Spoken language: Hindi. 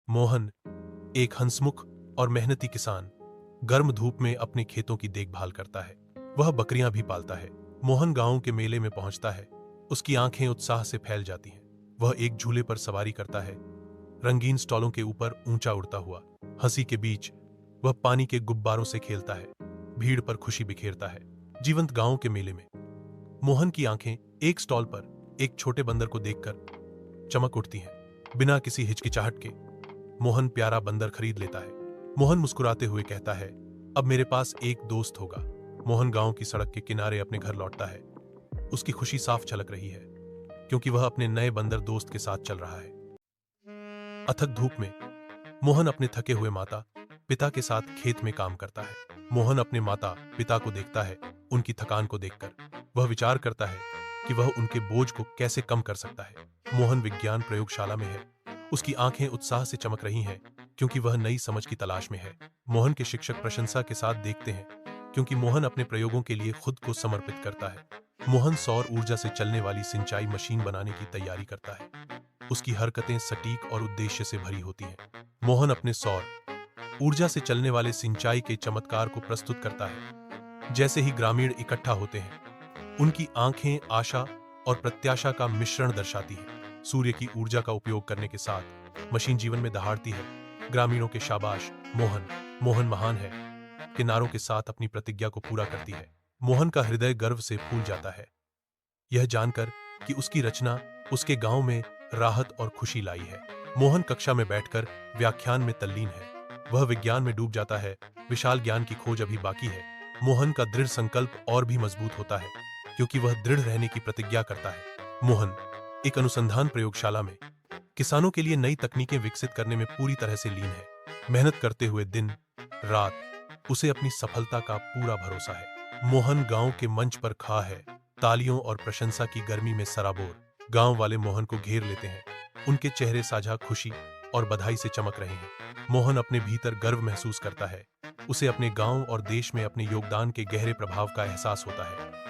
मोहन, एक हंसमुख और मेहनती किसान, गर्म धूप में अपने खेतों की देखभाल करता है। वह बकरियां भी पालता है। मोहन गांव के मेले में पहुंचता है। उसकी आंखें उत्साह से फैल जाती हैं। वह एक झूले पर सवारी करता है, रंगीन स्टॉलों के ऊपर ऊंचा उड़ता हुआ। हंसी के बीच वह पानी के गुब्बारों से खेलता है, भीड़ पर खुशी बिखेरता है। जीवंत गांव के मेले में मोहन की आंखें एक स्टॉल पर एक छोटे बंदर को देखकर चमक उठती हैं। बिना किसी हिचकिचाहट के मोहन प्यारा बंदर खरीद लेता है। मोहन मुस्कुराते हुए कहता है, अब मेरे पास एक दोस्त होगा। मोहन गांव की सड़क के किनारे अपने घर लौटता है। उसकी खुशी साफ झलक रही है, क्योंकि वह अपने नए बंदर दोस्त के साथ चल रहा है। अथक धूप में मोहन अपने थके हुए माता पिता के साथ खेत में काम करता है। मोहन अपने माता पिता को देखता है। उनकी थकान को देखकर वह विचार करता है कि वह उनके बोझ को कैसे कम कर सकता है। मोहन विज्ञान प्रयोगशाला में है। उसकी आंखें उत्साह से चमक रही हैं, क्योंकि वह नई समझ की तलाश में है। मोहन के शिक्षक प्रशंसा के साथ देखते हैं, क्योंकि मोहन अपने प्रयोगों के लिए खुद को समर्पित करता है। मोहन सौर ऊर्जा से चलने वाली सिंचाई मशीन बनाने की तैयारी करता है। उसकी हरकतें सटीक और उद्देश्य से भरी होती हैं। मोहन अपने सौर ऊर्जा से चलने वाले सिंचाई के चमत्कार को प्रस्तुत करता है। जैसे ही ग्रामीण इकट्ठा होते हैं, उनकी आंखें आशा और प्रत्याशा का मिश्रण दर्शाती हैं। सूर्य की ऊर्जा का उपयोग करने के साथ मशीन जीवन में दहाड़ती है। ग्रामीणों के शाबाश, मोहन, मोहन महान है, के नारों के साथ अपनी प्रतिज्ञा को पूरा करती है। मोहन का हृदय गर्व से फूल जाता है, यह जानकर कि उसकी रचना उसके गांव में राहत और खुशी लाई है। मोहन कक्षा में बैठकर व्याख्यान में तल्लीन है। वह विज्ञान में डूब जाता है। विशाल ज्ञान की खोज अभी बाकी है। मोहन का दृढ़ संकल्प और भी मजबूत होता है, क्योंकि वह दृढ़ रहने की प्रतिज्ञा करता है। मोहन एक अनुसंधान प्रयोगशाला में किसानों के लिए नई तकनीकें विकसित करने में पूरी तरह से लीन है। मेहनत करते हुए दिन रात उसे अपनी सफलता का पूरा भरोसा है। मोहन गांव के मंच पर खड़ा है, तालियों और प्रशंसा की गर्मी में सराबोर। गांव वाले मोहन को घेर लेते हैं। उनके चेहरे साझा खुशी और बधाई से चमक रहे हैं। मोहन अपने भीतर गर्व महसूस करता है। उसे अपने गांव और देश में अपने योगदान के गहरे प्रभाव का एहसास होता है।